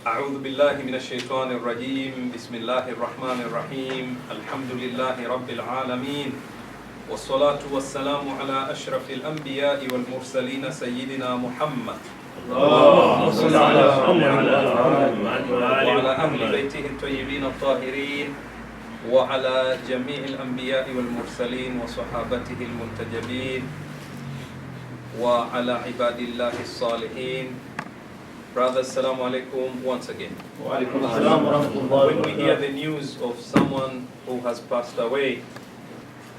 أعوذ بالله من الشيطان الرجيم بسم الله الرحمن الرحيم الحمد لله رب العالمين والصلاة والسلام على أشرف الأنبياء والمرسلين سيدنا محمد اللهم صل على محمد وعلى أهل بيته الطيبين الطاهرين وعلى جميع الأنبياء والمرسلين وصحابته المنتجبين وعلى عباد الله الصالحين. Brothers, assalamu alaikum once again. When we hear the news of someone who has passed away,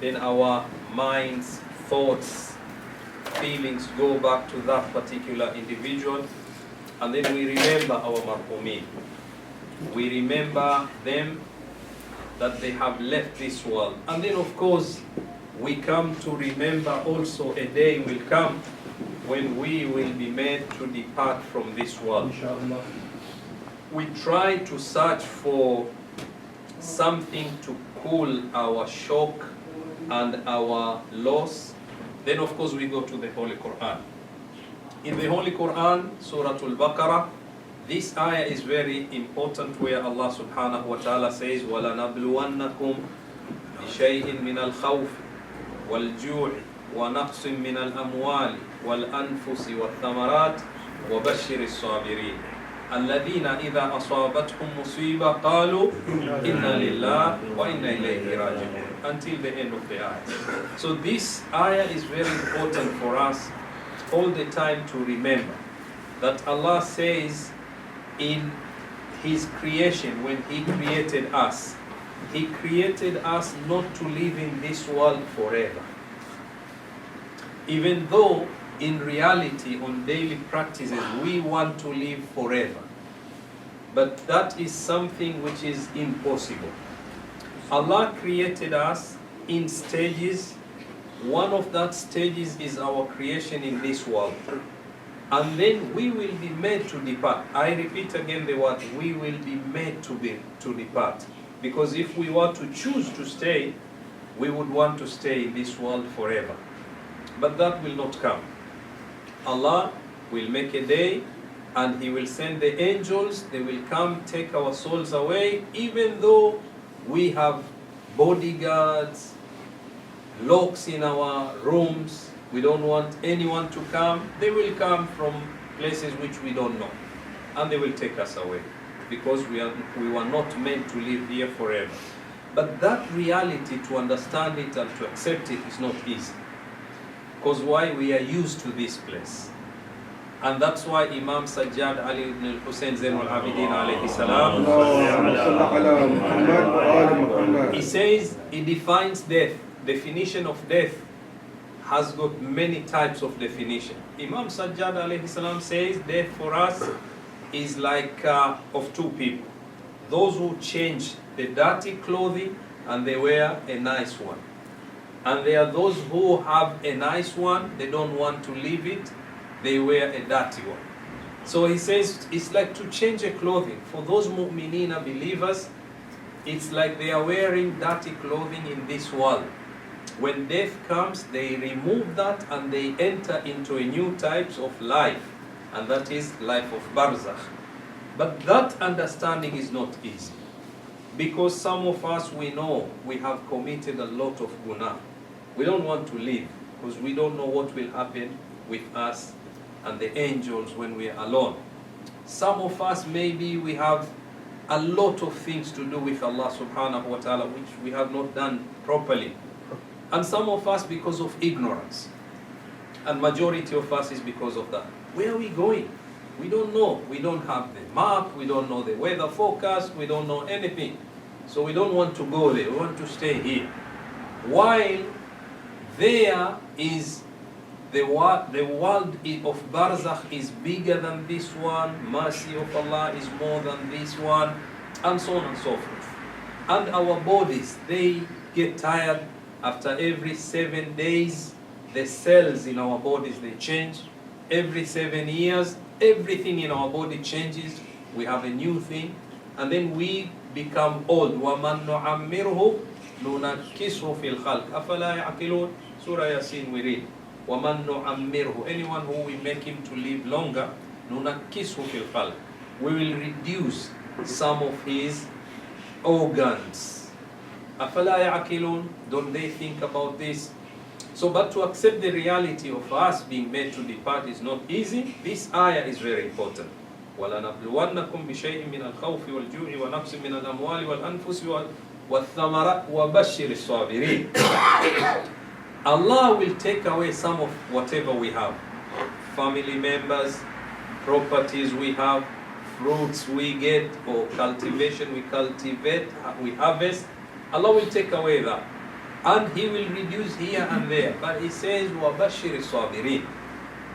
then our minds, thoughts, feelings go back to that particular individual, and then we remember our marhumin. We remember them, that they have left this world. And then of course, we come to remember also a day will come when we will be made to depart from this world. We try to search for something to cool our shock and our loss. Then of course we go to the Holy Quran. In the Holy Quran, Surah Al-Baqarah, this ayah is very important, where Allah subhanahu wa ta'ala says, وَلَنَبْلُوَنَّكُمْ بِشَيْءٍ مِّنَ الْخَوْفِ وَالْجُوعِ وَنَقْصٍ مِّنَ الْأَمْوَالِ وَالْأَنفُسِ وَالثَّمَرَاتِ وَبَشِّرِ الصَّابِرِينَ الَّذِينَ إِذَا أَصَابَتْهُمْ مُصِيبَةٌ قَالُوا إِنَّا لِلَّهِ وَإِنَّا إِلَيْهِ رَاجِعُونَ, until the end of the ayah. So this ayah is very important for us all the time to remember that Allah says in His creation, when He created us not to live in this world forever. Even though in reality, on daily practices, we want to live forever. But that is something which is impossible. Allah created us in stages. One of that stages is our creation in this world. And then we will be made to depart. I repeat again the word, we will be made to depart. Because if we were to choose to stay, we would want to stay in this world forever. But that will not come. Allah will make a day and He will send the angels. They will come take our souls away, even though we have bodyguards, locks in our rooms. We don't want anyone to come. They will come from places which we don't know, and they will take us away, because we were not meant to live here forever. But that reality, to understand it and to accept it, is not easy. Because why? We are used to this place. And that's why Imam Sajjad Ali ibn al-Hussein Zainul Abidin alayhi salam, he says, he defines death. Definition of death has got many types of definition. Imam Sajjad alayhi salam says death for us is like of two people. Those who change the dirty clothing and they wear a nice one. And there are those who have a nice one, they don't want to leave it, they wear a dirty one. So he says it's like to change a clothing. For those mu'minina believers, it's like they are wearing dirty clothing in this world. When death comes, they remove that and they enter into a new type of life, and that is life of barzakh. But that understanding is not easy, because some of us, we know we have committed a lot of guna. We don't want to live because we don't know what will happen with us and the angels when we are alone. Some of us, maybe we have a lot of things to do with Allah subhanahu wa ta'ala which we have not done properly. And some of us because of ignorance. And majority of us is because of that. Where are we going? We don't know. We don't have the map. We don't know the weather forecast. We don't know anything. So we don't want to go there. We want to stay here. While there is the world of barzakh is bigger than this one. Mercy of Allah is more than this one. And so on and so forth. And our bodies, they get tired. After every 7 days, the cells in our bodies, they change. Every 7 years, everything in our body changes. We have a new thing. And then we become old. وَمَنْ نُعَمِّرْهُ نُنَكِّسْهُ فِي الْخَلْقِ أَفَلَا يَعْقِلُونَ Surah Yasin we read. وَمَنْ نُعَمِّرْهُ, anyone who we make him to live longer, نُنَكِّسْهُ فِي الْخَلْقِ, we will reduce some of his organs. أَفَلَا يَعْقِلُونَ? Don't they think about this? So, but to accept the reality of us being made to depart is not easy. This ayah is very important. وَلَنَبْلُوَنَّكُمْ بِشَيْءٍ مِّنَ الْخَوْفِ وَالْجُوعِ وَنَقْصٍ مِّنَ الْأَمْوَالِ وَالْأَنفُسِ وَالثَّمَرَاتِ وَبَشِّرِ الصَّابِرِينَ. Allah will take away some of whatever we have. Family members, properties we have, fruits we get, or cultivation we cultivate, we harvest. Allah will take away that. And He will reduce here and there. But He says, وَبَشِّرِ الصَّابِرِينَ.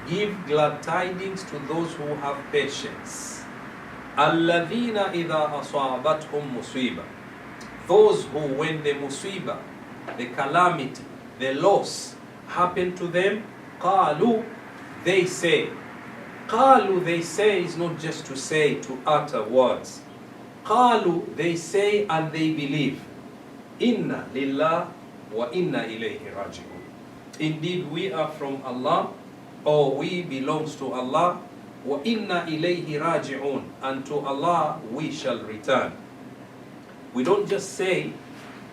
Give glad tidings to those who have patience. الَّذِينَ إِذَا أَصَابَتْهُمْ مُصِيبَةٌ. Those who, when the musibah, the calamity, the loss happen to them, قَالُوا, they say. قَالُوا, they say, is not just to say, to utter words. قَالُوا, they say and they believe. Inna lillah wa inna ilayhi raji'un. Indeed, we are from Allah, or we belongs to Allah. Wa inna ilayhi raji'un. And to Allah we shall return. We don't just say,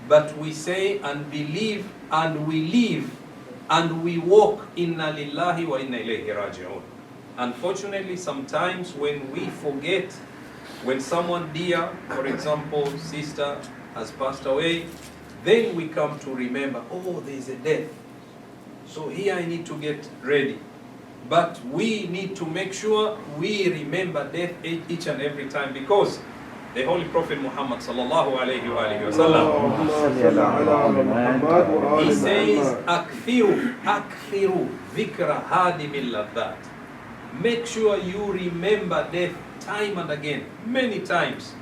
but we say and believe and we live and we walk. Inna lillahi wa inna ilayhi raji'un. Unfortunately, sometimes when we forget, when someone dear, for example, sister, has passed away, then we come to remember, oh, there is a death. So here I need to get ready. But we need to make sure we remember death each and every time, because the Holy Prophet Muhammad sallallahu alayhi wa sallam, he says, أكثروا ذكر هادم اللذات. Make sure you remember death time and again, many times.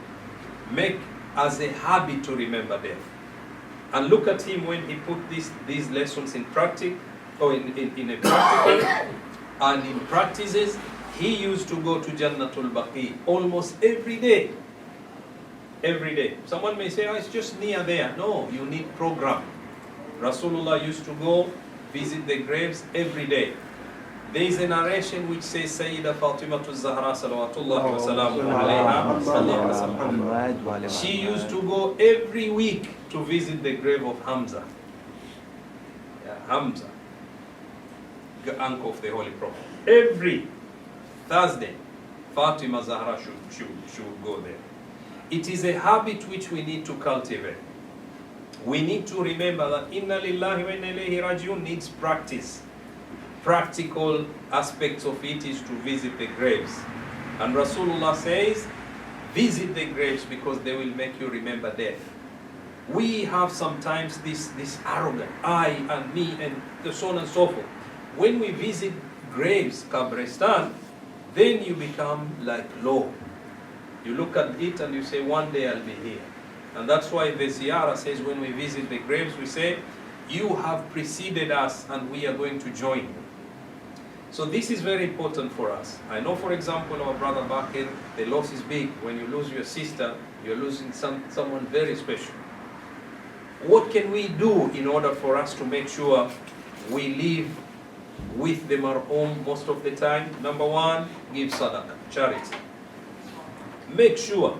Make as a habit to remember death. And look at him when he put these lessons in practice, or in a practical, and in practices. He used to go to Jannatul Baqi almost every day. Every day. Someone may say, oh, it's just near there. No, you need program. Rasulullah used to go visit the graves every day. There is a narration which says Sayyida Fatimatu Zahra salawatullahi wa salamu alayha, she used to go every week to visit the grave of Hamza. Hamza, the uncle of the Holy Prophet. Every Thursday, Fatima Zahra should go there. It is a habit which we need to cultivate. We need to remember that Inna lillahi wa inna ilayhi raji'un needs practice. Practical aspects of it is to visit the graves. And Rasulullah says, visit the graves because they will make you remember death. We have sometimes this arrogant, I and me and so on and so forth. When we visit graves, Kabristan, then you become like low. You look at it and you say, one day I'll be here. And that's why the ziyarah says when we visit the graves, we say, you have preceded us and we are going to join you. So this is very important for us. I know, for example, our brother Bakir, the loss is big. When you lose your sister, you're losing someone very special. What can we do in order for us to make sure we live with the marhum most of the time? Number one, give sadaqah, charity. Make sure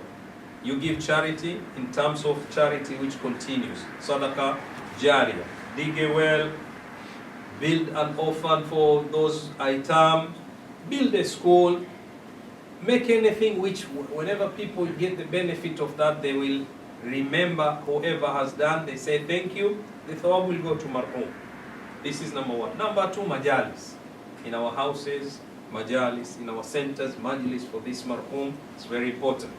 you give charity in terms of charity which continues. Sadaqah jariyah. Dig a well, build an orphan for those aitam, build a school, make anything which whenever people get the benefit of that, they will remember whoever has done, they say thank you, the thawab will go to marhum. This is number one. Number two, majalis. In our houses, majalis, in our centers, majlis for this marhum, it's very important.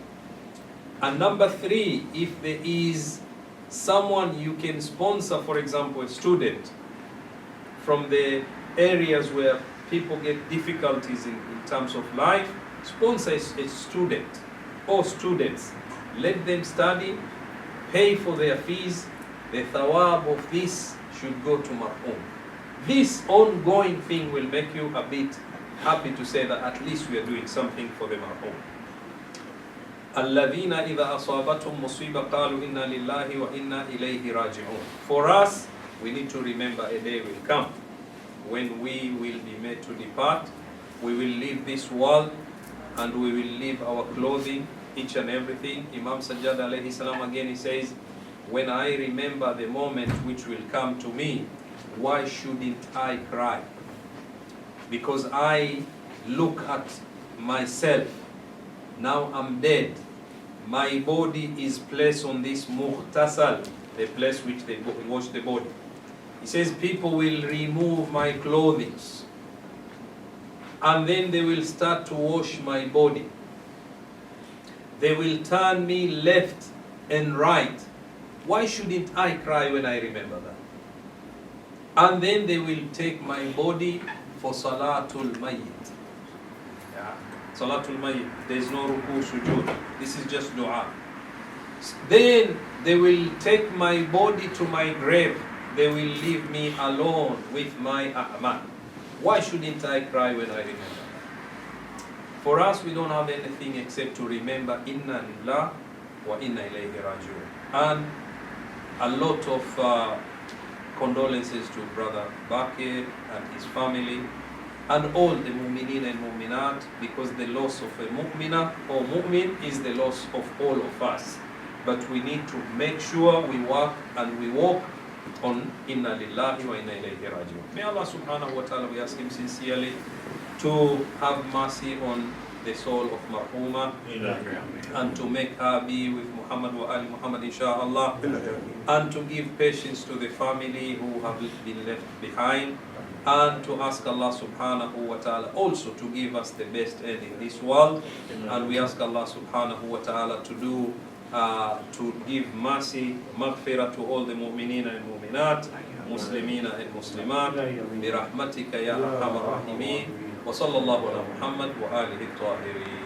And number three, if there is someone you can sponsor, for example, a student from the areas where people get difficulties in terms of life, sponsor a student or students. Let them study, pay for their fees. The thawab of this should go to marhum. This ongoing thing will make you a bit happy to say that at least we are doing something for the marhum. الَّذِينَ إِذَا أَصَابَتْهُمْ مُصِيبَةٌ قَالُوا إِنَّا لِلَّهِ وَإِنَّا إِلَيْهِ رَاجِعُونَ. For us, we need to remember a day will come when we will be made to depart. We will leave this world and we will leave our clothing, each and everything. Imam Sajjad alayhi salam again, he says, when I remember the moment which will come to me, why shouldn't I cry? Because I look at myself, now I'm dead. My body is placed on this muhtasal, the place which they wash the body. He says, people will remove my clothing, and then they will start to wash my body. They will turn me left and right. Why shouldn't I cry when I remember that? And then they will take my body for Salatul Mayyit. Yeah. Salatul Mayyit. There is no ruku sujood. This is just dua. Then they will take my body to my grave. They will leave me alone with my a'mal. Why shouldn't I cry when I remember? For us, we don't have anything except to remember Inna Lillah wa Inna Ilayhi Raji'un. And a lot of condolences to Brother Bakir and his family and all the mu'mineen and mu'minat, because the loss of a mu'mina or mu'min is the loss of all of us. But we need to make sure we work and we walk on Inna Lillahi wa Inna Ilayhi Raji'un. May Allah subhanahu wa ta'ala, we ask him sincerely to have mercy on the soul of Marhuma and to make her be with Muhammad wa Ali Muhammad inshallah, and to give patience to the family who have been left behind, and to ask Allah subhanahu wa ta'ala also to give us the best end in this world. And we ask Allah subhanahu wa ta'ala to give mercy, maghfirah to all the mu'mineen and mu'minat, muslimina and muslimat, bi rahmatika ya arhamar rahimin. وصلى الله على محمد وآله الطاهرين.